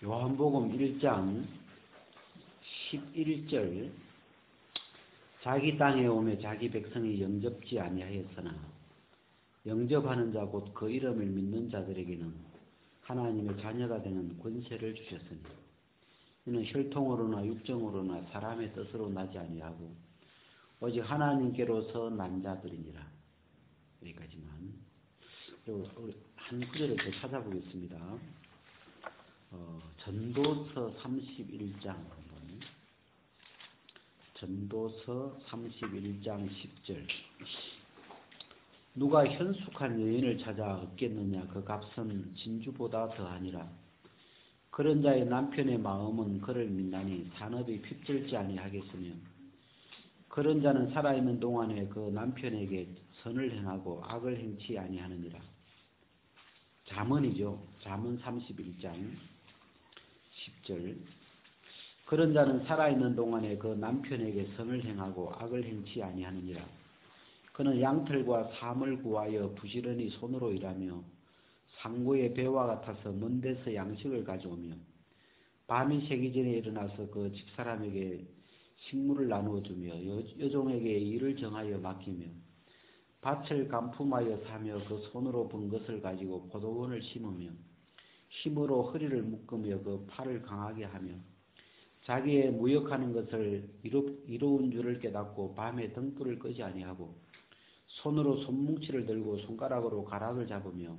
요한복음 1장 11절 자기 땅에 오매 자기 백성이 영접지 아니하였으나 영접하는 자 곧 그 이름을 믿는 자들에게는 하나님의 자녀가 되는 권세를 주셨으니 이는 혈통으로나 육정으로나 사람의 뜻으로 나지 아니하고 오직 하나님께로서 난 자들이니라. 여기까지만. 그리고 한 구절을 더 찾아보겠습니다. 전도서 31장 한번. 전도서 31장 10절. 누가 현숙한 여인을 찾아 얻겠느냐? 그 값은 진주보다 더하니라. 그런 자의 남편의 마음은 그를 믿나니 산업이 핍절지 아니하겠으며 그런 자는 살아있는 동안에 그 남편에게 선을 행하고 악을 행치 아니하느니라. 잠언이죠. 잠언 31장 10절. 그런 자는 살아있는 동안에 그 남편에게 선을 행하고 악을 행치 아니하느니라. 그는 양털과 삶을 구하여 부지런히 손으로 일하며 상고의 배와 같아서 먼 데서 양식을 가져오며 밤이 새기 전에 일어나서 그 집사람에게 식물을 나누어 주며 여종에게 일을 정하여 맡기며 밭을 간품하여 사며 그 손으로 번 것을 가지고 포도원을 심으며 힘으로 허리를 묶으며 그 팔을 강하게 하며 자기의 무역하는 것을 이로운 줄을 깨닫고 밤에 등불을 끄지 아니하고 손으로 손뭉치를 들고 손가락으로 가락을 잡으며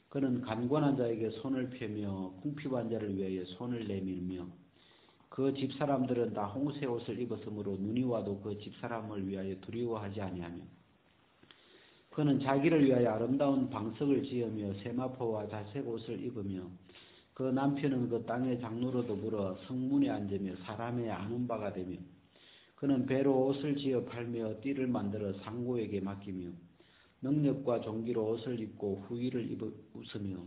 그는 간권한 자에게 손을 펴며 궁핍한 자를 위하여 손을 내밀며 그 집사람들은 다 홍색 옷을 입었으므로 눈이 와도 그 집사람을 위하여 두려워하지 아니하며 그는 자기를 위하여 아름다운 방석을 지으며 세마포와 자색 옷을 입으며 그 남편은 그 땅의 장로로 더불어 성문에 앉으며 사람의 아는 바가 되며 그는 배로 옷을 지어 팔며 띠를 만들어 상고에게 맡기며 능력과 종기로 옷을 입고 후의를 웃으며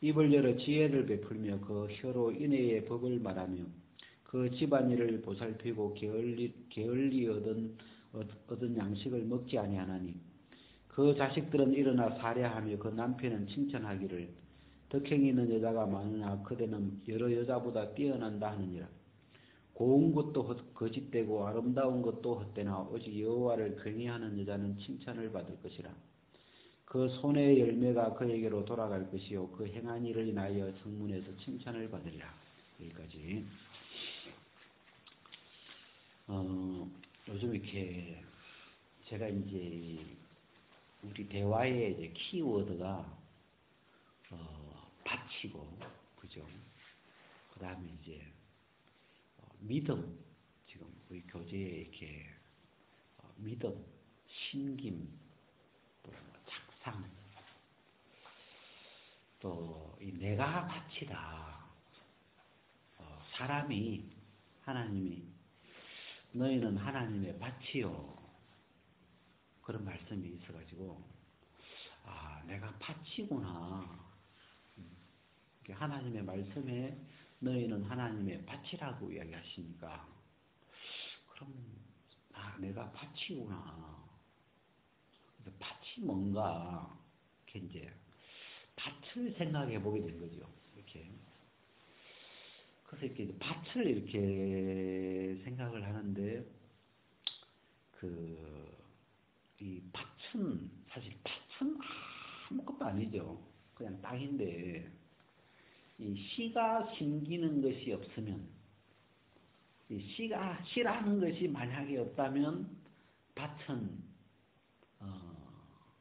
입을 열어 지혜를 베풀며 그 혀로 인애의 법을 말하며 그 집안일을 보살피고 게을리 얻은 양식을 먹지 아니하나니 그 자식들은 일어나 살해하며 그 남편은 칭찬하기를 덕행이 있는 여자가 많으나 그대는 여러 여자보다 뛰어난다 하느니라. 고운 것도 거짓되고 아름다운 것도 헛되나 오직 여호와를 경외하는 여자는 칭찬을 받을 것이라. 그 손의 열매가 그에게로 돌아갈 것이요 그 행한 일을 인하여 성문에서 칭찬을 받으리라. 여기까지. 요즘 이렇게 제가 이제 우리 대화의 이제 키워드가 바치고, 그죠? 그 다음에 이제 믿음, 지금 우리 교재에 이렇게 믿음, 신김, 또 착상, 또 이 내가 바치다. 사람이 하나님이 너희는 하나님의 밭이요. 그런 말씀이 있어가지고 내가 밭이구나. 하나님의 말씀에 너희는 하나님의 밭이라고 이야기하시니까 그럼 내가 밭이구나. 밭이 뭔가 이렇게 이제 밭을 생각해 보게 된 거죠. 이렇게. 그래서 이렇게 밭을 이렇게 생각을 하는데 이 밭은 사실 밭은 아무것도 아니죠. 그냥 땅인데 이 씨가 심기는 것이 없으면 이 씨라는 것이 만약에 없다면 밭은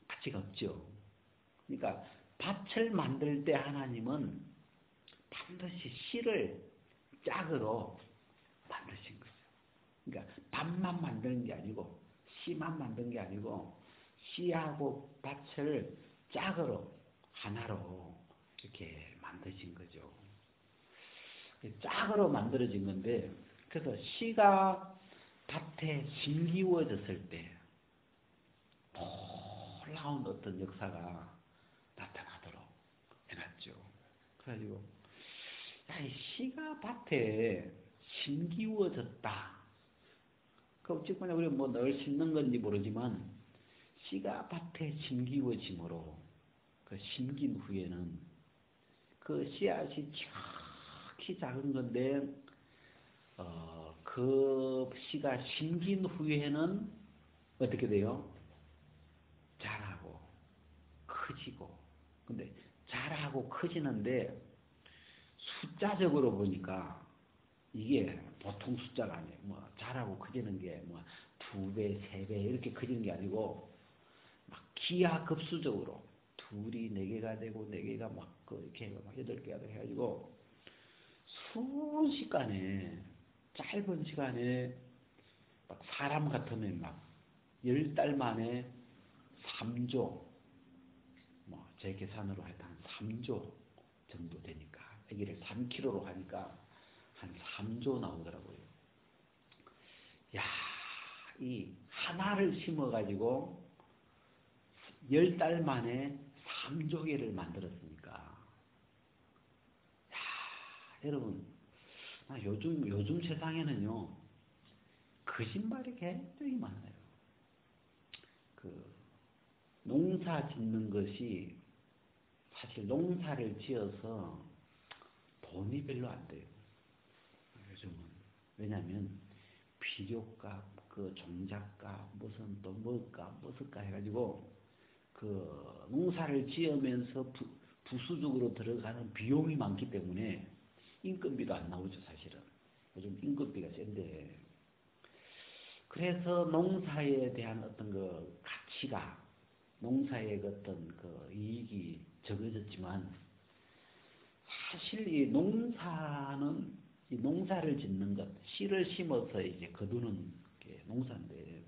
가치가 없죠. 그러니까 밭을 만들 때 하나님은 반드시 씨를 짝으로 만드신 거죠. 그러니까 밭만 만드는 게 아니고 씨만 만든 게 아니고 씨하고 밭을 짝으로 하나로 이렇게 만드신 거죠. 짝으로 만들어진 건데 그래서 씨가 밭에 심기워졌을 때 놀라운 어떤 역사가 나타나도록 해놨죠. 그래가지고 이 씨가 밭에 심기워졌다. 그 어쨌거나 우리 늘 심는 건지 모르지만 씨가 밭에 심기워짐으로 그 심긴 후에는 그 씨앗이 극히 작은 건데 그 씨가 심긴 후에는 어떻게 돼요? 자라고 커지고. 근데 자라고 커지는데 숫자적으로 보니까 이게 보통 숫자가 아니에요. 뭐 자라고 커지는 게 뭐 2배, 3배 이렇게 커지는 게 아니고 막 기하급수적으로 둘이 4개가 되고 4개가 막 이렇게 막 8개가 되고 해가지고 순식간에 짧은 시간에 막 사람 같으면 막 10달 만에 3조 뭐 제 계산으로 하여튼 한 3조 정도 되니까 아기를 3kg로 하니까 한 3조 나오더라고요. 야, 이 하나를 심어가지고 10달 만에 3조 개를 만들었으니까. 야, 여러분, 요즘 세상에는요, 거짓말이 굉장히 많아요. 농사 짓는 것이 사실 농사를 지어서 돈이 별로 안 돼요. 요즘은. 왜냐하면 비료값, 종잣값, 무슨 또 뭐값, 무슨가 해가지고 농사를 지으면서 부수적으로 들어가는 비용이 많기 때문에 인건비도 안 나오죠, 사실은. 요즘 인건비가 센데. 그래서 농사에 대한 어떤 가치가, 농사의 어떤 이익이 적어졌지만, 사실 이 농사는, 이 농사를 짓는 것, 씨를 심어서 이제 거두는 게 농사인데,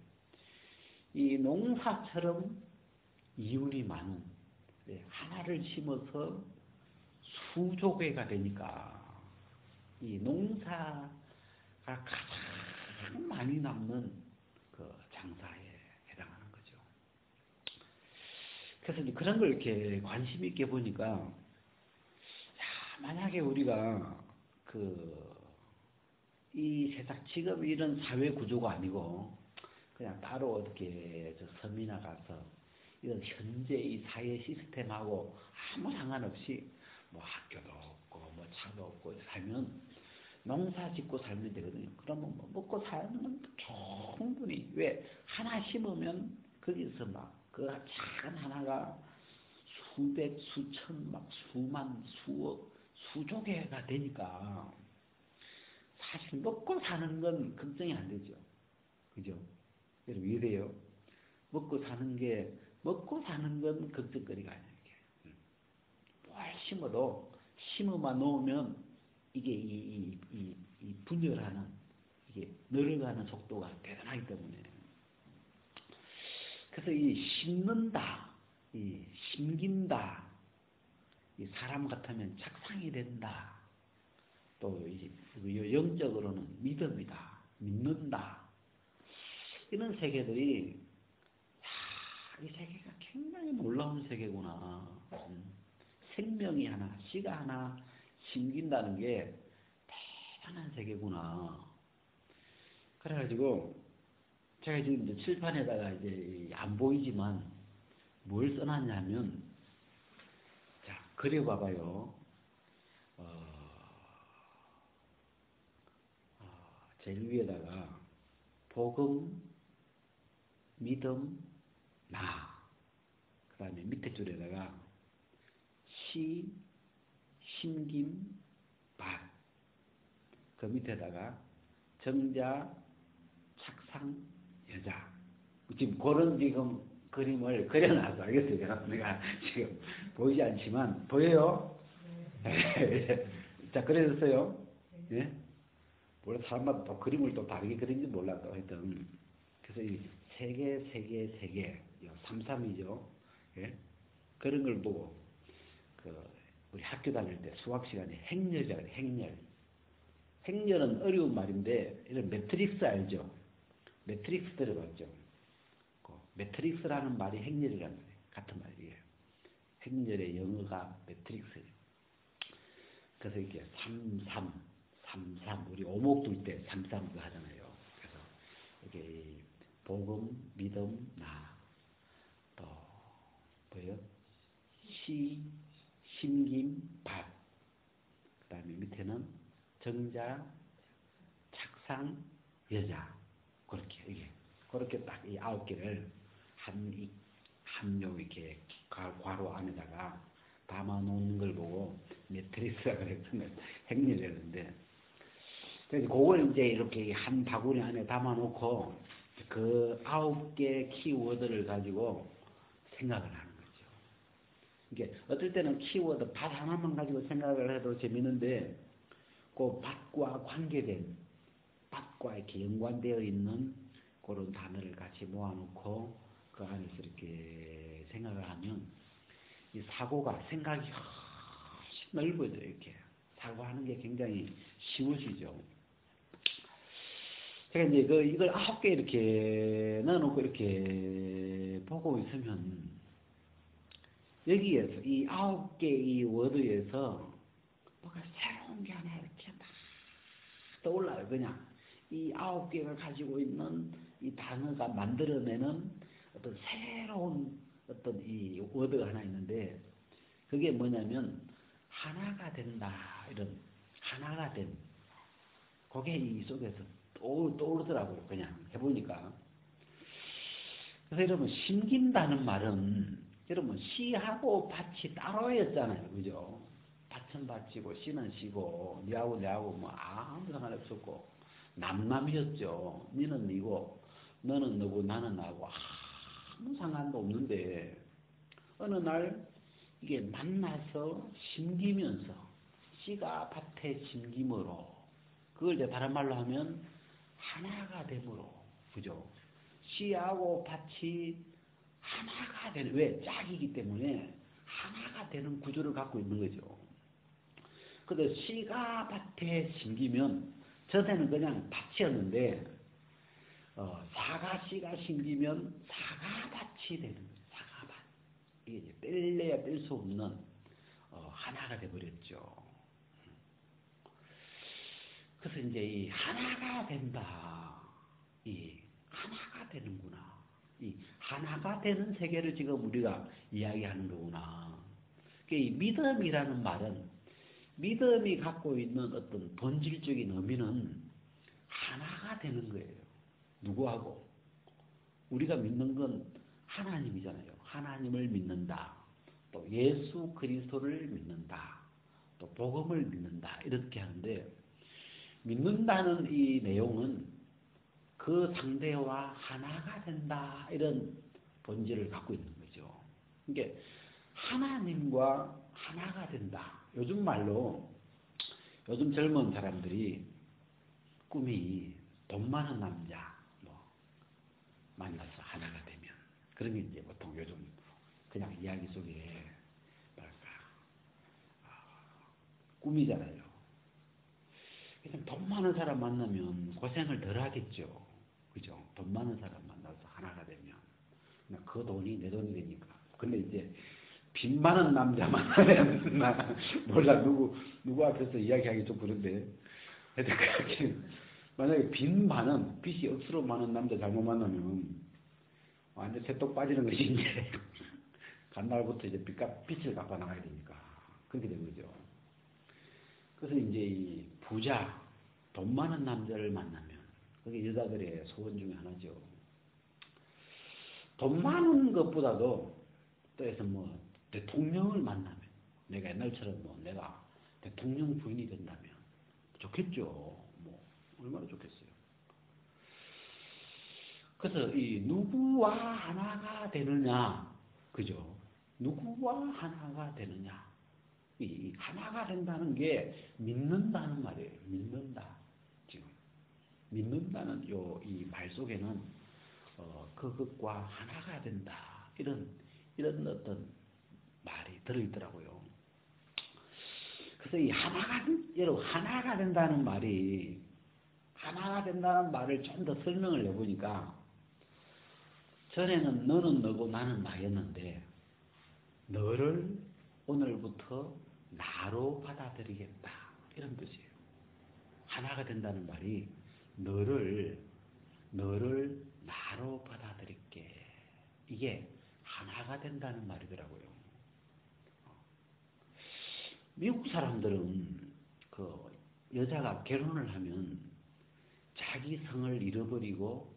이 농사처럼 이윤이 많은, 하나를 심어서 수조개가 되니까, 이 농사가 가장 많이 남는 장사에 해당하는 거죠. 그래서 이제 그런 걸 이렇게 관심 있게 보니까, 야, 만약에 우리가 이 세상, 지금 이런 사회 구조가 아니고, 그냥 따로 어떻게 섬이나 가서, 이런 현재 이 사회 시스템하고 아무 상관없이, 뭐 학교도 없고, 뭐 차도 없고, 살면, 농사 짓고 살면 되거든요. 그러면 뭐 먹고 사는 건 충분히, 왜? 하나 심으면 거기서 막, 작은 하나가 수백, 수천, 막 수만, 수억, 수조 개가 되니까, 사실 먹고 사는 건 걱정이 안 되죠. 그죠? 여러분, 이래요. 먹고 사는 건 걱정거리가 아니에요. 뭘 심어도, 심어만 놓으면, 이게 이 분열하는, 이게 늘어가는 속도가 대단하기 때문에. 그래서 이 심는다, 이 심긴다, 이 사람 같으면 착상이 된다. 또 영적으로는 믿음이다, 믿는다. 이런 세계들이, 이 세계가 굉장히 놀라운 세계구나. 생명이 하나, 씨가 하나 심긴다는 게 대단한 세계구나. 그래가지고 제가 지금 이제 칠판에다가 이제 안 보이지만 뭘 써놨냐면, 자, 그려봐봐요. 제일 위에다가 복음, 믿음, 나. 그 다음에 밑에 줄에다가 시, 심김, 밭. 그 밑에다가 정자, 착상, 여자. 지금 그런 지금 그림을 그려놔서 알겠어요. 내가 지금 보이지 않지만, 보여요? 네. 자, 그려졌어요? 예? 원래 사람마다 또 그림을 또 다르게 그리는지 몰라도 하여튼. 그래서 이 세계, 33이죠. 예? 그런 걸 보고, 우리 학교 다닐 때 수학 시간에 행렬이라고 해요, 행렬. 행렬은 어려운 말인데, 이런 매트릭스 알죠? 매트릭스 들어봤죠? 매트릭스라는 말이 행렬이라는 말이에요. 같은 말이에요. 행렬의 영어가 매트릭스예요. 그래서 이렇게 33, 우리 오목 둘 때 33 하잖아요. 그래서 이렇게 복음, 믿음, 나, 또 뭐예요? 시, 심김, 밭. 그 다음에 밑에는 정자, 착상, 여자. 그렇게, 이게. 그렇게 딱 이 9개를 한요 이렇게 괄호 안에다가 담아 놓는 걸 보고 매트리스라 그래서 행렬이었는데, 그래서 그걸 이제 이렇게 한 바구니 안에 담아 놓고 그 9개 키워드를 가지고 생각을 하는 거죠. 이게 어떨 때는 키워드 밭 하나만 가지고 생각을 해도 재밌는데, 그 밭과 관계된, 밭과 이렇게 연관되어 있는 그런 단어를 같이 모아놓고 그 안에서 이렇게 생각을 하면 이 사고가, 생각이 훨씬 넓어져요. 이렇게 사고하는 게 굉장히 쉬워지죠. 제가 이제 이걸 9개 이렇게 넣어놓고 이렇게 보고 있으면 여기에서 이 9개 이 워드에서 뭐가 새로운 게 하나 이렇게 막 떠올라요. 그냥 이 9개가 가지고 있는 이 단어가 만들어내는 어떤 새로운 어떤 이 워드가 하나 있는데, 그게 뭐냐면 하나가 된다, 이런 하나가 된, 그게 이 속에서 떠오르더라고요. 그냥 해보니까. 그래서 여러분, 심긴다는 말은 여러분 시하고 밭이 따로였잖아요. 그죠? 밭은 밭이고 씨는 씨고 니하고 내하고 뭐 아무 상관없었고 남남이었죠. 니는 니고 너는 너고 나는 나고 아무 상관도 없는데, 어느 날 이게 만나서 심기면서 씨가 밭에 심김으로, 그걸 이제 다른 말로 하면 하나가 됨으로, 그죠? 씨하고 밭이 하나가 되는, 왜? 짝이기 때문에 하나가 되는 구조를 갖고 있는 거죠. 근데 씨가 밭에 심기면, 전에는 그냥 밭이었는데, 사가 씨가 심기면 사과밭이 되는 거죠. 사과밭. 이게 이제 뺄래야 뺄 수 없는 하나가 돼버렸죠. 그래서 이제 이 하나가 된다. 이 하나가 되는구나. 이 하나가 되는 세계를 지금 우리가 이야기하는 거구나. 이 믿음이라는 말은, 믿음이 갖고 있는 어떤 본질적인 의미는 하나가 되는 거예요. 누구하고? 우리가 믿는 건 하나님이잖아요. 하나님을 믿는다. 또 예수 그리스도를 믿는다. 또 복음을 믿는다. 이렇게 하는데, 믿는다는 이 내용은 그 상대와 하나가 된다, 이런 본질을 갖고 있는 거죠. 이게 하나님과 하나가 된다. 요즘 말로, 요즘 젊은 사람들이 꿈이 돈 많은 남자 뭐 만나서 하나가 되면, 그런 게 이제 보통 요즘 그냥 이야기 속에 뭐랄까 꿈이잖아요. 그냥 돈 많은 사람 만나면 고생을 덜 하겠죠. 그죠? 돈 많은 사람 만나서 하나가 되면 그 돈이 내 돈이 되니까. 근데 이제 빚 많은 남자 만나면 나 몰라, 누구 앞에서 이야기하기 좀 그런데, 하여튼 그렇게 만약에 빚이 억수로 많은 남자 잘못 만나면 완전 새똥 빠지는 것이 이제 간날부터 이제 빚을 갚아 나가야 되니까 그렇게 된 거죠. 그래서 이제 이 부자, 돈 많은 남자를 만나면, 그게 여자들의 소원 중에 하나죠. 돈 많은 것보다도 또 해서 뭐 대통령을 만나면, 내가 옛날처럼 뭐 내가 대통령 부인이 된다면 좋겠죠. 뭐 얼마나 좋겠어요. 그래서 이 누구와 하나가 되느냐, 그죠? 누구와 하나가 되느냐. 이 하나가 된다는 게 믿는다는 말이에요. 믿는다. 지금 믿는다는 이 말 속에는 그것과 하나가 된다, 이런 어떤 말이 들어있더라고요. 그래서 이 여러분 하나가 된다는 말이, 하나가 된다는 말을 좀 더 설명을 해보니까, 전에는 너는 너고 나는 나였는데 너를 오늘부터 나로 받아들이겠다, 이런 뜻이에요. 하나가 된다는 말이 너를 나로 받아들일게, 이게 하나가 된다는 말이더라고요. 미국 사람들은 그 여자가 결혼을 하면 자기 성을 잃어버리고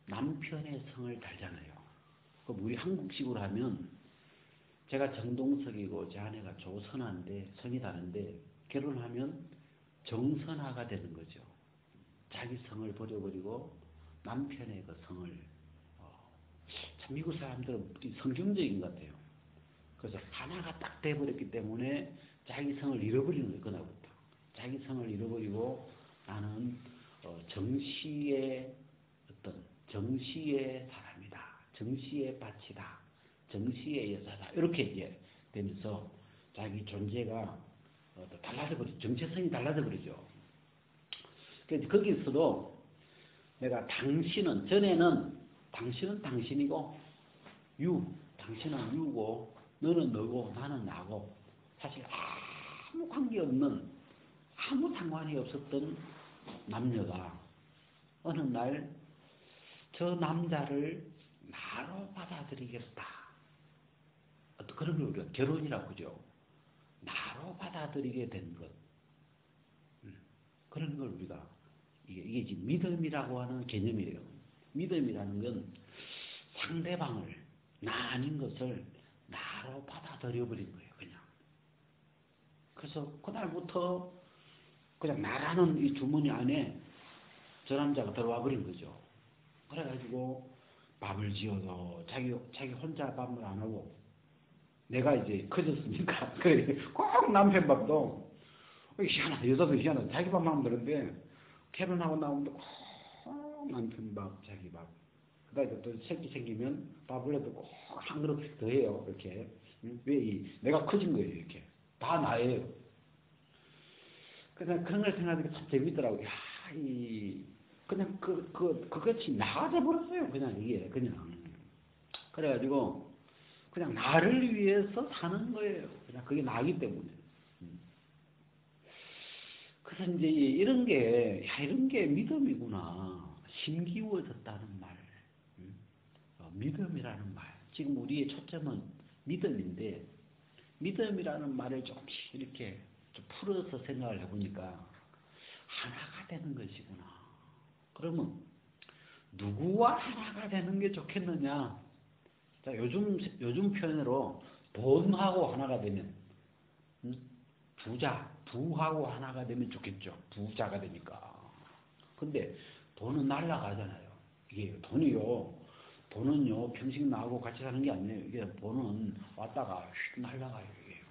남편의 성을 달잖아요. 그럼 우리 한국식으로 하면 제가 정동석이고 제 아내가 조선아인데 성이 다른데 결혼하면 정선아가 되는 거죠. 자기 성을 버려버리고 남편의 그 성을 참 미국 사람들은 성경적인 것 같아요. 그래서 하나가 딱 돼버렸기 때문에 자기 성을 잃어버리는 거예요. 그날부터 자기 성을 잃어버리고 나는 정시의 정시의 사람이다. 정시의 밭이다. 정시의 여자다. 이렇게 이제 되면서 자기 존재가 달라져 버리죠. 정체성이 달라져 버리죠. 그래서 거기서도 내가 당신은 전에는 당신은 당신이고 당신은 유고 너는 너고 나는 나고 사실 아무 관계없는 아무 상관이 없었던 남녀가 어느 날 저 남자를 나로 받아들이겠다. 어떤 그런 걸 우리가 결혼이라고 그죠. 나로 받아들이게 된 것. 그런 걸 우리가 이게 지금 믿음이라고 하는 개념이에요. 믿음이라는 건 상대방을 나 아닌 것을 나로 받아들여 버린 거예요. 그냥. 그래서 그날부터 그냥 나라는 이 주머니 안에 저 남자가 들어와 버린 거죠. 그래가지고 밥을 지어도 자기 혼자 밥을 안 하고 내가 이제 커졌으니까 그래 꼭 남편 밥도 희한하다. 여자도 희한하다. 자기 밥만 하면 되는데 결혼하고 나오면 꼭 남편 밥, 자기 밥. 그다음에 또 새끼 생기면 밥을 해도 꼭 한 그릇씩 더 해요. 이렇게. 왜 내가 커진 거예요. 이렇게. 다 나예요. 그냥 그런 걸 생각하니까 참 재밌더라고요. 야, 그냥 그것이 나가 돼버렸어요. 그냥 이게 그냥. 그래가지고 그냥 나를 위해서 사는 거예요. 그냥 그게 나기 때문에. 그래서 이제 이런 게 믿음이구나. 힘기워졌다는 말. 믿음이라는 말. 지금 우리의 초점은 믿음인데, 믿음이라는 말을 조금씩 이렇게 좀 풀어서 생각을 해보니까, 하나가 되는 것이구나. 그러면, 누구와 하나가 되는 게 좋겠느냐? 자, 요즘 표현으로 돈하고 하나가 되면, 부하고 하나가 되면 좋겠죠. 부자가 되니까. 근데 돈은 날아가잖아요. 이게 돈은요, 평생 나하고 같이 사는 게 아니에요. 이게 돈은 왔다가 휙 날아가요. 이게.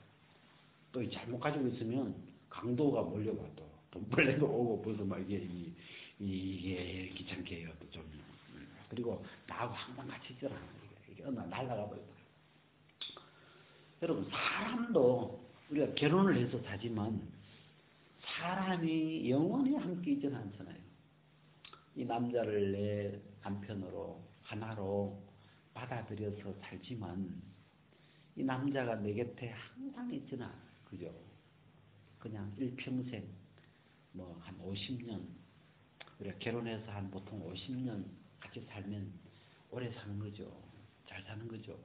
또 잘못 가지고 있으면 강도가 몰려와 또. 돈벌레도 오고 벌써 막 이게 귀찮게 해요. 또 좀. 그리고 나하고 항상 같이 있잖아. 이게 어느 날 날아가 버려요. 여러분, 사람도 우리가 결혼을 해서 사지만 사람이 영원히 함께 있지는 않잖아요. 이 남자를 내 남편으로 하나로 받아들여서 살지만 이 남자가 내 곁에 항상 있지는 않아요. 그죠? 그냥 일평생 뭐 한 50년 우리가 결혼해서 한 보통 50년 같이 살면 오래 사는 거죠. 잘 사는 거죠.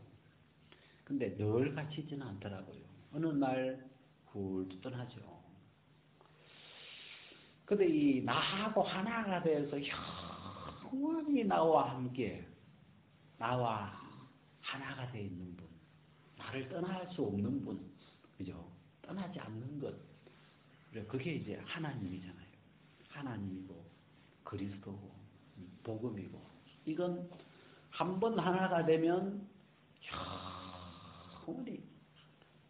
근데 늘 같이 있지는 않더라고요. 어느 날 훌 떠나죠. 근데 이 나하고 하나가 돼서 영원히 나와 함께 나와 하나가 되어 있는 분, 나를 떠날 수 없는 분, 그죠? 떠나지 않는 것, 그게 이제 하나님이잖아요. 하나님이고 그리스도고 복음이고 이건 한 번 하나가 되면 영원히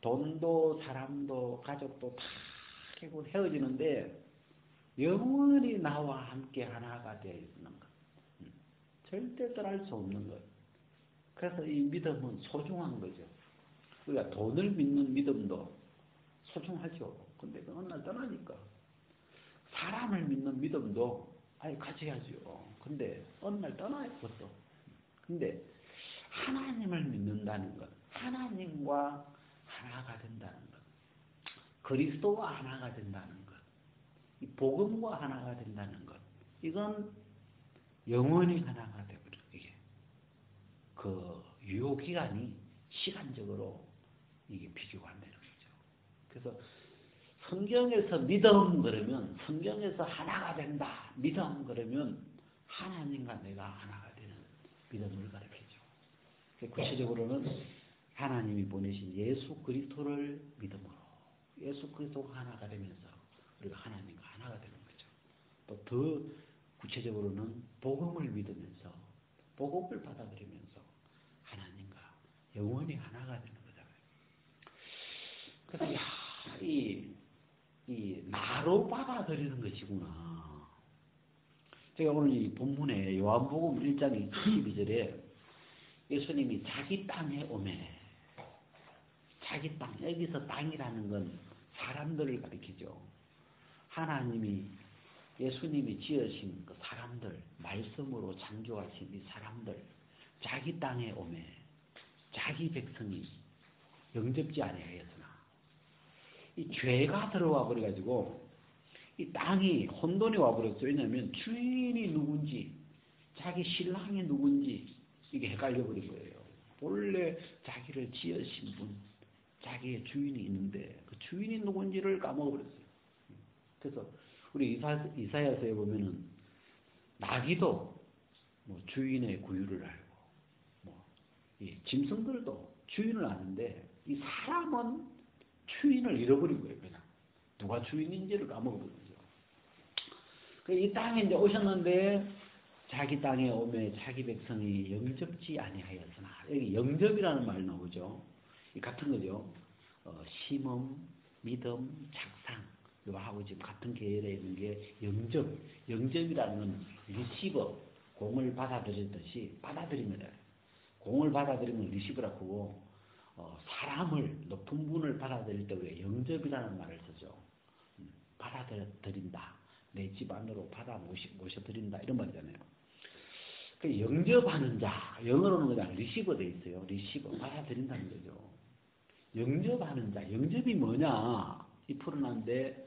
돈도 사람도 가족도 다 결국 헤어지는데 영원히 나와 함께 하나가 되어 있는 것. 절대 떠날 수 없는 것. 그래서 이 믿음은 소중한 거죠. 우리가 돈을 믿는 믿음도 소중하죠. 근데 어느 날 떠나니까. 사람을 믿는 믿음도 같이 하죠. 근데 어느 날 떠나요, 그것도. 근데 하나님을 믿는다는 것, 하나님과 하나가 된다는 것, 그리스도와 하나가 된다는 것, 이 복음과 하나가 된다는 것, 이건 영원히 하나가 되거든요. 이게 그 유효 기간이 시간적으로 이게 비교가 안 되는 거죠. 그래서 성경에서 믿음 그러면 성경에서 하나가 된다. 믿음 그러면 하나님과 내가 하나가 되는 믿음을 가르치죠. 구체적으로는 하나님이 보내신 예수 그리스도를 믿음으로 예수 그리스도가 하나가 되면서 우리가 하나님과 하나가 되는 거죠. 또 더 구체적으로는 복음을 믿으면서 복음을 받아들이면서 하나님과 영원히 하나가 되는 거잖아요. 그래서 이 나로 받아들이는 것이구나. 제가 오늘 이 본문에 요한복음 1장 22절에 예수님이 자기 땅에 오매, 자기 땅, 여기서 땅이라는 건 사람들을 가리키죠. 하나님이 예수님이 지으신 그 사람들, 말씀으로 창조하신 이 사람들, 자기 땅에 오매, 자기 백성이 영접지 아니하였으나 이 죄가 들어와 버려가지고 이 땅이 혼돈이 와버렸어요. 왜냐하면 주인이 누군지, 자기 신랑이 누군지 이게 헷갈려 버린 거예요. 본래 자기를 지으신 분, 자기의 주인이 있는데 그 주인이 누군지를 까먹어버렸어요. 그래서 우리 이사야서에 보면은 나귀도 뭐 주인의 구유를 알고, 뭐 이 짐승들도 주인을 아는데 이 사람은 주인을 잃어버린 거예요. 그냥 누가 주인인지를 까먹어버린 거죠. 이 땅에 이제 오셨는데 자기 땅에 오매 자기 백성이 영접지 아니하였으나, 여기 영접이라는 말 나오죠. 이 같은 거죠. 심음, 믿음, 작상 이거하고 지금 같은 계열에 있는 게 영접. 영접이라는 건 리시버, 공을 받아들이듯이 받아들인 거잖아요. 공을 받아들이면 리시버라고 하고, 사람을, 높은 분을 받아들일 때 우리가 영접이라는 말을 쓰죠. 받아들인다. 내 집 안으로 받아 모셔드린다. 이런 말이잖아요. 그 영접하는 자, 영어로는 그냥 리시버 돼 있어요. 리시버, 받아들인다는 거죠. 영접하는 자, 영접이 뭐냐? 이 풀어놨는데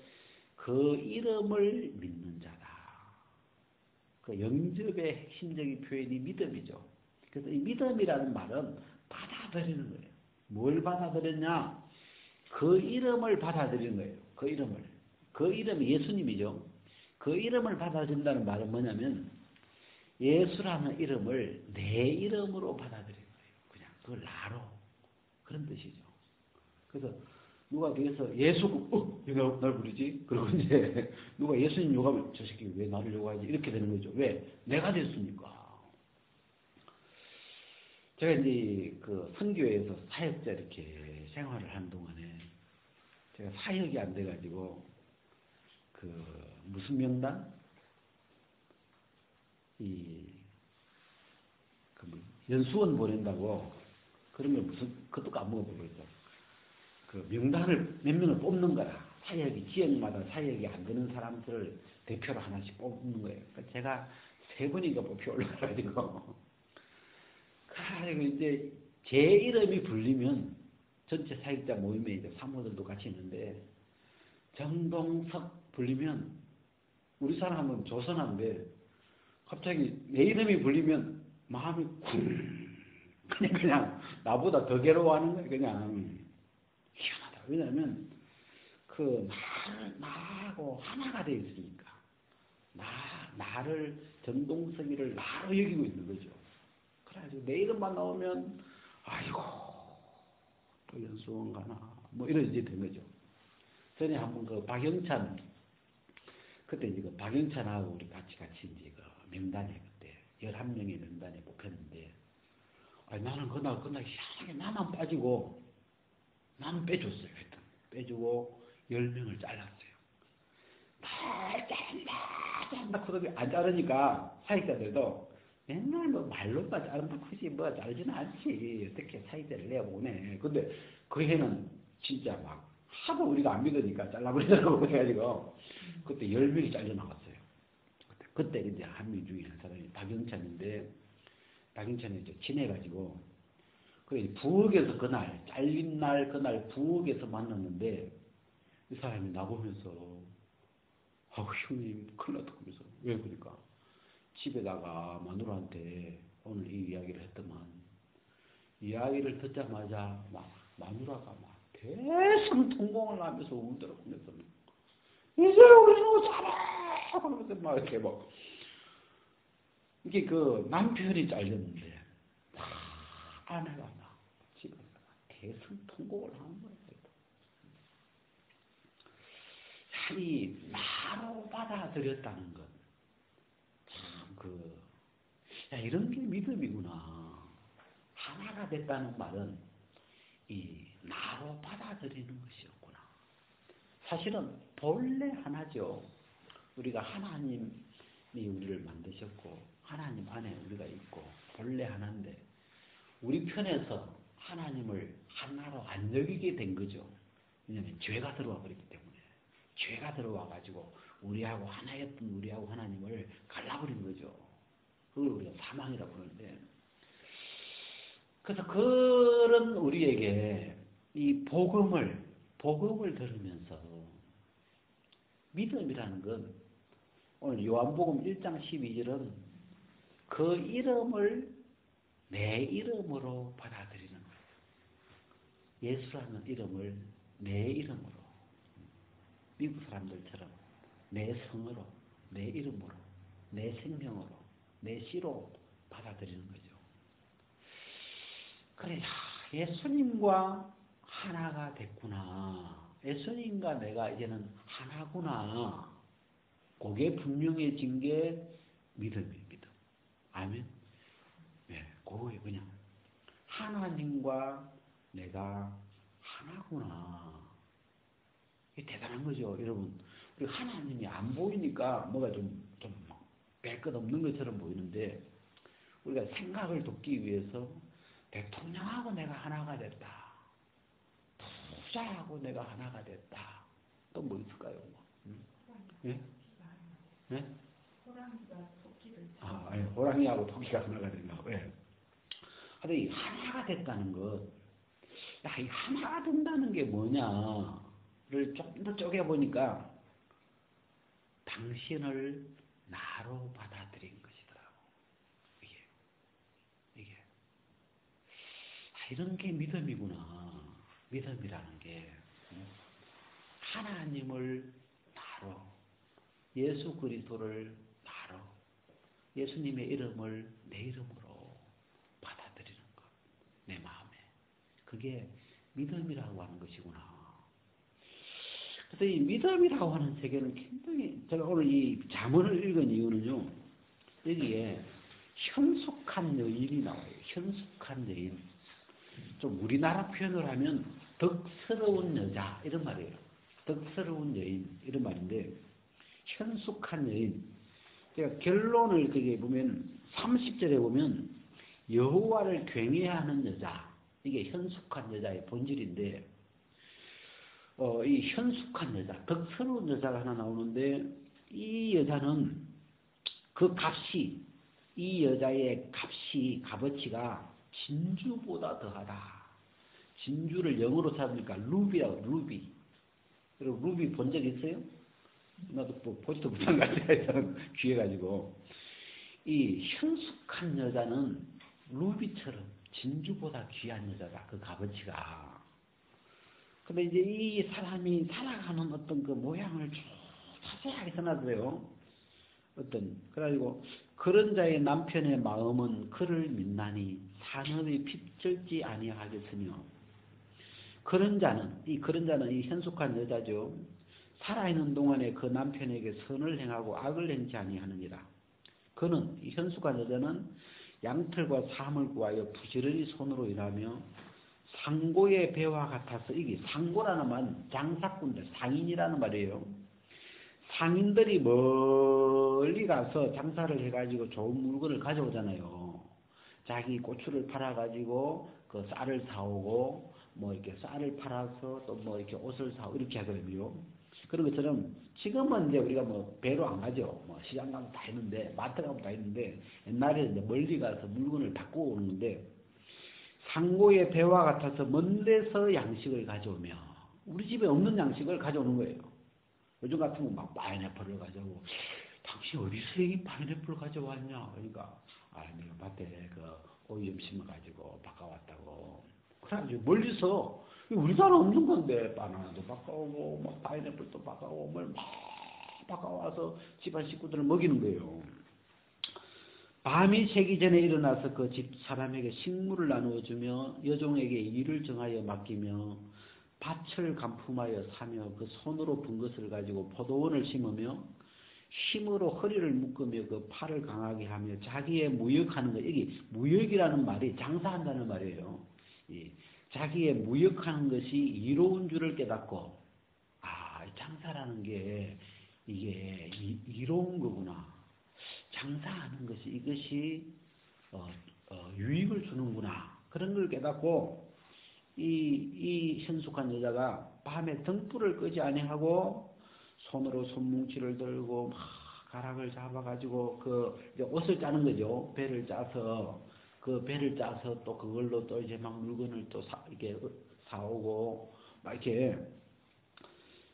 그 이름을 믿는 자다. 그 영접의 핵심적인 표현이 믿음이죠. 그래서 이 믿음이라는 말은 받아들이는 거예요. 뭘 받아들였냐? 그 이름을 받아들이는 거예요. 그 이름을. 그 이름이 예수님이죠. 그 이름을 받아들인다는 말은 뭐냐면 예수라는 이름을 내 이름으로 받아들이는 거예요. 그냥 그걸 나로. 그런 뜻이죠. 그래서 누가 뒤에서 예수, 누가 날 부르지? 그러고 이제 누가 예수님 욕하면 저 새끼 왜 나를 욕하지? 이렇게 되는 거죠. 왜? 내가 됐으니까. 제가 이제 그 선교에서 사역자 이렇게 생활을 하는 동안에 제가 사역이 안 돼가지고 그 무슨 명단? 연수원 보낸다고 그러면 무슨 그것도 까먹어버렸죠. 그 명단을 몇 명을 뽑는 거라. 사역이 지역마다 사역이 안 되는 사람들을 대표로 하나씩 뽑는 거예요. 그러니까 제가 3번인가 뽑혀 올라가가지고 그리고 이제 제 이름이 불리면 전체 사역자 모임에 이제 사모들도 같이 있는데 정동석 불리면 우리 사람은 조선한데 갑자기 내 이름이 불리면 마음이 그냥 나보다 더 괴로워하는 거예요. 그냥 희한하다. 왜냐하면 그 나하고 하나가 되어 있으니까 나를 정동석이를 나로 여기고 있는 거죠. 그래가지고 내 이름만 나오면 아이고 또 연수원 가나 뭐 이런 이제 된 거죠. 전에 한번 그 박영찬 그때 이제 그 박영찬하고 우리 같이 이제 그 명단에 그때 11명의 명단에 뽑혔는데 나는 그날 희한하게 나만 빠지고 나는 빼줬어요. 하여튼 빼주고 10명을 잘랐어요. 날 자른다 그러더니 안 자르니까 사역자들도 맨날 뭐 말로만 자른다 그지 뭐 자르지는 않지 어떻게 사역자를 내보내. 근데 그 해는 진짜 막 하도 우리가 안 믿으니까 잘라버리더라고. 그래가지고 그때 10명이 잘려나갔어요. 그때 이제 한 명 중에 한 사람이 박영찬인데 박영찬이 이제 친해가지고 그래 부엌에서 그날 잘린 날 그날 부엌에서 만났는데 이 사람이 나보면서 형님 큰일 났다 그러면서 왜 그러니까 집에다가 마누라한테 오늘 이 이야기를 했더만 이야기를 듣자마자 막 마누라가 막 대성통곡을 하면서 울더라고. 그래서 우리는 살아! 그러면서 막 이렇게 뭐. 이게 그 남편이 잘렸는데, 아내가 막 집에 대성통곡을 하는 거예요. 이 나로 받아들였다는 것. 참, 야, 이런 게 믿음이구나. 하나가 됐다는 말은 이 나로 받아들이는 것이었구나. 사실은 본래 하나죠. 우리가 하나님이 우리를 만드셨고 하나님 안에 우리가 있고 본래 하나인데 우리 편에서 하나님을 하나로 안 여기게 된 거죠. 왜냐하면 죄가 들어와 버렸기 때문에. 죄가 들어와 가지고 우리하고 하나였던 우리하고 하나님을 갈라버린 거죠. 그걸 우리가 사망이라고 그러는데, 그래서 그런 우리에게 이 복음을 들으면서 믿음이라는 건 오늘 요한복음 1장 12절은 그 이름을 내 이름으로 받아들이는 거예요. 예수라는 이름을 내 이름으로, 미국 사람들처럼 내 성으로, 내 이름으로, 내 생명으로, 내 씨로 받아들이는 거죠. 그래, 예수님과 하나가 됐구나. 예수님과 내가 이제는 하나구나. 그게 분명해진 게 믿음이에요, 믿음. 아멘? 네, 그거에 그냥 하나님과 내가 하나구나. 이게 대단한 거죠, 여러분. 우리 하나님이 안 보이니까 뭐가 좀 별 것 없는 것처럼 보이는데, 우리가 생각을 돕기 위해서 대통령하고 내가 하나가 됐다. 부자하고 내가 하나가 됐다. 또 뭐 있을까요? 예? 예? 호랑이하고 토끼가 하나가 된다고. 예. 근데 이 하나가 됐다는 것, 야, 이 하나가 된다는 게 뭐냐를 좀 더 쪼개보니까 당신을 나로 받아들인 것이더라고. 이게. 이런 게 믿음이구나. 믿음이라는 게 하나님을 나로, 예수 그리스도를 나로, 예수님의 이름을 내 이름으로 받아들이는 것. 내 마음에. 그게 믿음이라고 하는 것이구나. 그래서 이 믿음이라고 하는 세계는 굉장히, 제가 오늘 이 잠언을 읽은 이유는요, 여기에 현숙한 여인이 나와요. 현숙한 여인. 좀 우리나라 표현을 하면 덕스러운 여자 이런 말이에요. 덕스러운 여인 이런 말인데, 현숙한 여인. 제가 결론을 그게 보면 30절에 보면 여호와를 경외하는 여자, 이게 현숙한 여자의 본질인데, 이 현숙한 여자, 덕스러운 여자가 하나 나오는데, 이 여자는 그 값이, 이 여자의 값어치가 진주보다 더하다. 진주를 영어로 찾으니까 루비라고, 루비. 그리고 루비 본 적 있어요? 나도 보지도 못한 것 같아요. 귀해가지고. 이 현숙한 여자는 루비처럼 진주보다 귀한 여자다. 그 값어치가. 근데 이제 이 사람이 살아가는 어떤 그 모양을 쭉 자세하게 써놨어요. 그래가지고, 그런 자의 남편의 마음은 그를 믿나니 산업이 핍절지 아니하겠으며, 그런 자는 이 현숙한 여자죠. 살아있는 동안에 그 남편에게 선을 행하고 악을 행치 아니하느니라. 그는, 이 현숙한 여자는 양털과 삶을 구하여 부지런히 손으로 일하며 상고의 배와 같아서, 이게 상고라는 말은 장사꾼들, 상인이라는 말이에요. 상인들이 멀리 가서 장사를 해가지고 좋은 물건을 가져오잖아요. 자기 고추를 팔아가지고 그 쌀을 사오고, 뭐 이렇게 쌀을 팔아서 또 뭐 이렇게 옷을 사오고 이렇게 하거든요. 그런 것처럼 지금은 이제 우리가 뭐 배로 안 가죠. 뭐 시장 가면 다 있는데, 마트 가면 다 있는데, 옛날에 이제 멀리 가서 물건을 바꾸고 오는데, 상고의 배와 같아서 먼 데서 양식을 가져오며, 우리 집에 없는 양식을 가져오는 거예요. 요즘 같으면 막 파인애플을 가져오고, 당신 어디서 이 파인애플을 가져왔냐? 그러니까, 내가 밭에 그 오이 좀 심어가지고 바꿔왔다고. 그래가지고 멀리서, 우리나라 없는 건데, 바나나도 바꿔오고, 막 파인애플도 바꿔오고, 막 바꿔와서 집안 식구들을 먹이는 거예요. 밤이 새기 전에 일어나서 그 집 사람에게 식물을 나누어주며 여종에게 일을 정하여 맡기며 밭을 간품하여 사며 그 손으로 번 것을 가지고 포도원을 심으며 힘으로 허리를 묶으며 그 팔을 강하게 하며 자기의 무역하는 것, 여기 무역이라는 말이 장사한다는 말이에요. 자기의 무역하는 것이 이로운 줄을 깨닫고, 장사라는 게 이게 이로운 거구나. 장사하는 것이 이것이 유익을 주는구나. 그런 걸 깨닫고 이 현숙한 여자가 밤에 등불을 끄지 아니하고 손으로 손뭉치를 들고 막 가락을 잡아가지고 이제 옷을 짜는 거죠. 배를 짜서 또 그걸로 또 이제 막 물건을 또 이렇게 사오고 막 이렇게.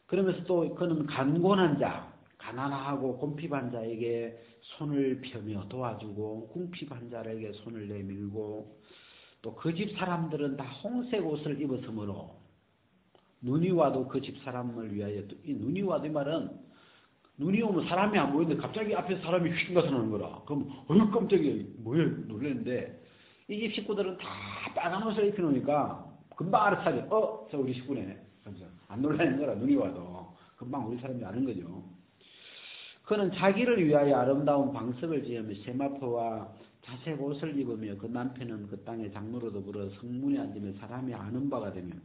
그러면서 또 그는 간곤한 자, 가난하고 곰핍한 자에게 손을 펴며 도와주고 궁핍한 자에게 손을 내밀고, 또 그 집 사람들은 다 홍색 옷을 입었으므로 눈이 와도 그 집 사람을 위하여, 이 눈이 와도 이 말은 눈이 오면 사람이 안 보이는데 갑자기 앞에 사람이 휙 나타나는 거라. 그럼 어휴 깜짝이야 뭐야 놀랐는데, 이 집 식구들은 다 빨간 옷을 입혀놓으니까 금방 알아차려. 저 우리 식구네. 안 놀라는 거라. 눈이 와도 금방 우리 사람이 아는 거죠. 그는 자기를 위하여 아름다운 방석을 지으며 세마포와 자색 옷을 입으며 그 남편은 그 땅의 장로로 더불어 성문에 앉으며 사람이 아는 바가 되며,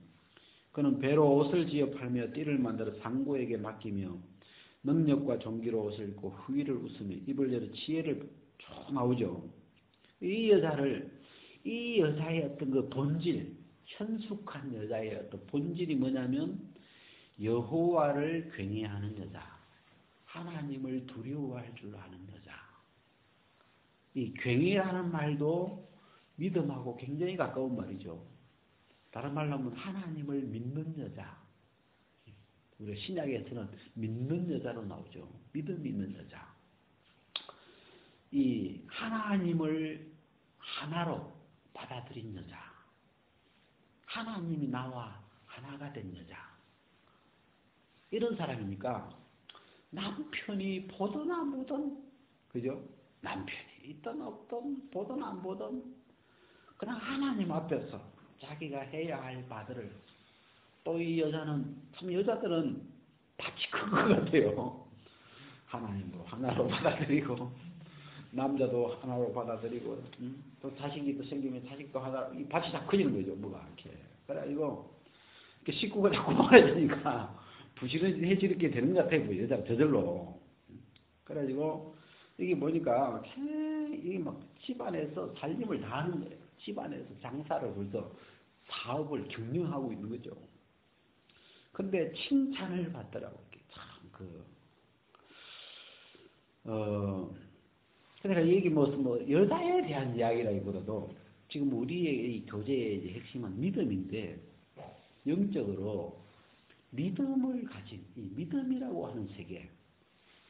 그는 배로 옷을 지어 팔며 띠를 만들어 상고에게 맡기며 능력과 종기로 옷을 입고 후의를 웃으며 입을 열어 지혜를 쭉 나오죠. 이 여자의 어떤 그 본질, 현숙한 여자의 어떤 본질이 뭐냐면 여호와를 경외하는 여자, 하나님을 두려워할 줄 아는 여자. 이 경외하는 말도 믿음하고 굉장히 가까운 말이죠. 다른 말로 하면 하나님을 믿는 여자. 우리 신약에서는 믿는 여자로 나오죠. 믿음 있는 여자. 이 하나님을 하나로 받아들인 여자. 하나님이 나와 하나가 된 여자. 이런 사람이니까 남편이 보든 안 보든, 그죠? 남편이 있든 없든 보든 안 보든 그냥 하나님 앞에서 자기가 해야 할 바들을, 또 이 여자는 참 여자들은 밭이 큰 것 같아요. 하나님도 하나로 받아들이고 남자도 하나로 받아들이고 또 자식이 또 생기면 자식도 하나, 이 밭이 다 커지는 거죠. 뭐가 이렇게. 그래가지고 이렇게 식구가 자꾸 많아지니까 부실해지게 되는 것 같아요. 여자가 저절로. 그래가지고 이게 보니까 이게 막 집안에서 살림을 다 하는 거예요. 집안에서 장사를 벌써 사업을 경영하고 있는 거죠. 근데 칭찬을 받더라고. 그러니까 이게 여자에 대한 이야기라기보다도 지금 우리의 이 교제의 핵심은 믿음인데, 영적으로 믿음을 가진 이 믿음이라고 하는 세계.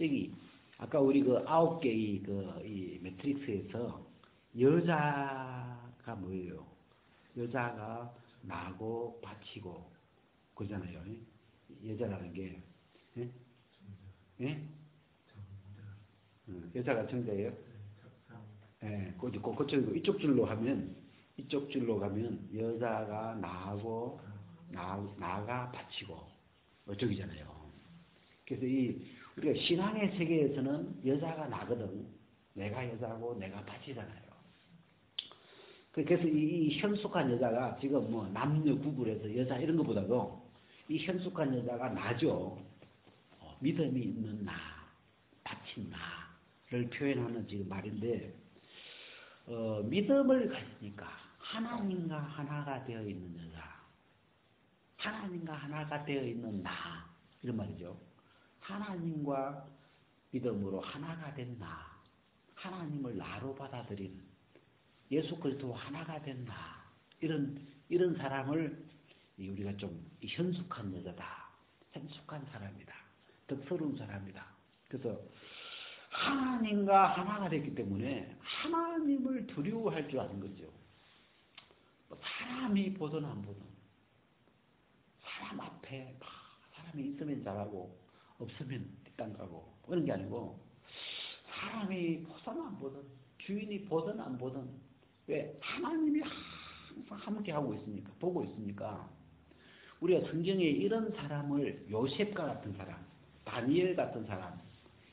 여기 아까 우리 그 9개의 이 매트릭스에서 여자가 뭐예요? 여자가 나고 바치고 그러잖아요. 여자라는 게, 예? 예? 여자가 정자예요? 예, 그쪽이고 이쪽 줄로 가면 여자가 나고 나가 바치고 어쪽이잖아요. 그래서 우리가 신앙의 세계에서는 여자가 나거든. 내가 여자고 내가 바치잖아요. 그래서 이 현숙한 여자가 지금 남녀 구분해서 여자 이런 것보다도 이 현숙한 여자가 나죠. 믿음이 있는 나, 바친 나를 표현하는 지금 말인데, 믿음을 가지니까 하나님과 하나가 되어 있는 여자, 하나님과 하나가 되어 있는 나, 이런 말이죠. 하나님과 믿음으로 하나가 된 나, 하나님을 나로 받아들이는 예수 그리스도와 하나가 된 나, 이런 사람을 우리가 좀 현숙한 여자다, 현숙한 사람이다, 덕스러운 사람이다. 그래서 하나님과 하나가 됐기 때문에 하나님을 두려워할 줄 아는 거죠. 사람이 보든 안 보든 사람 앞에 사람이 있으면 잘하고 없으면 뒷땅 가고 그런 게 아니고 사람이 보든 안 보든 주인이 보든 안 보든 왜 하나님이 항상 함께 하고 있으니까 보고 있으니까 우리가 성경에 이런 사람을 요셉과 같은 사람, 다니엘 같은 사람,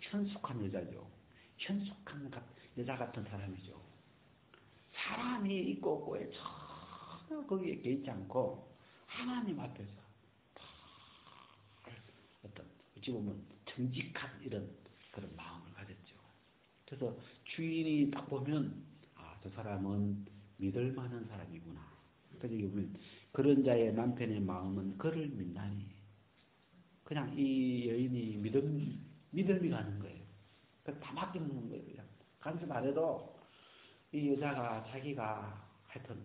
현숙한 여자죠. 현숙한 여자 같은 사람이죠. 사람이 있고 없고에 전혀 거기에 개의치 않고 하나님 앞에서 어떤 어찌 보면 정직한 이런 그런 마음을 가졌죠. 그래서 주인이 딱 보면 저 사람은 믿을 만한 사람이구나. 그래서 여기 보면 그런 자의 남편의 마음은 그를 믿나니 그냥 이 여인이 믿음이 가는 거예요. 다 맡기는 거예요. 그냥 간섭 안 해도 이 여자가 자기가 하여튼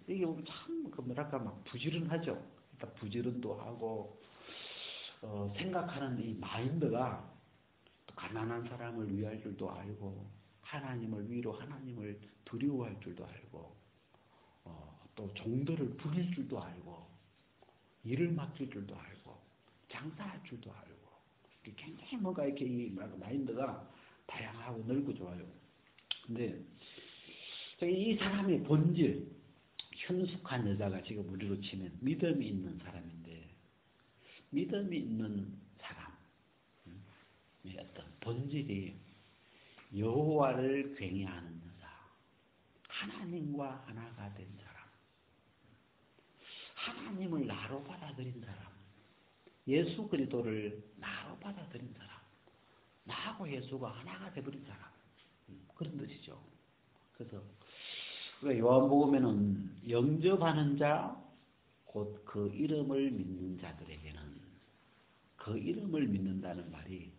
이게 우리 참 뭐랄까 막 부지런하죠. 그러니까 부지런도 하고 생각하는 이 마인드가 또 가난한 사람을 위할 줄도 알고 하나님을 위로 하나님을 두려워할 줄도 알고 또 종들을 부릴 줄도 알고 일을 맡길 줄도 알고 장사할 줄도 알고 굉장히 뭔가 이렇게 이 마인드가 다양하고 넓고 좋아요. 근데 이 사람의 본질 현숙한 여자가 지금 우리로 치면 믿음이 있는 사람인데 믿음이 있는 사람의 어떤 본질이 여호와를 경외하는 여자, 하나님과 하나가 된 사람, 하나님을 나로 받아들인 사람, 예수 그리스도를 나로 받아들인 사람, 나하고 예수가 하나가 되어버린 사람, 그런 뜻이죠. 그래서 우리가 요한복음에는 영접하는 자, 곧 그 이름을 믿는 자들에게는 그 이름을 믿는다는 말이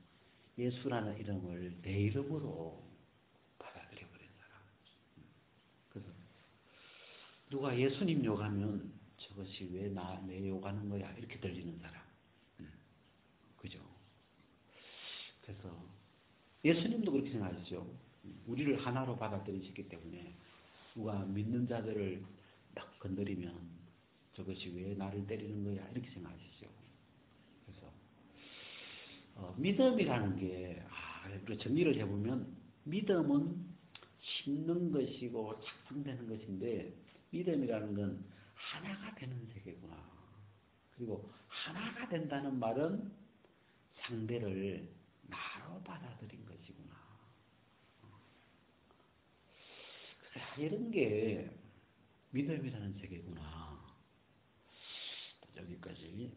예수라는 이름을 내 이름으로 받아들여버린 사람. 그래서 누가 예수님 욕하면 저것이 왜 내 욕하는 거야? 이렇게 들리는 사람. 그죠? 그래서 예수님도 그렇게 생각하시죠. 우리를 하나로 받아들이셨기 때문에 누가 믿는 자들을 딱 건드리면 저것이 왜 나를 때리는 거야? 이렇게 생각하시죠. 그래서 믿음이라는 게 우리가 정리를 해보면 믿음은 심는 것이고 작성되는 것인데 믿음이라는 건 하나가 되는 세계구나. 그리고 하나가 된다는 말은 상대를 나로 받아들인 것이구나. 이런 게 믿음이라는 세계구나. 여기까지.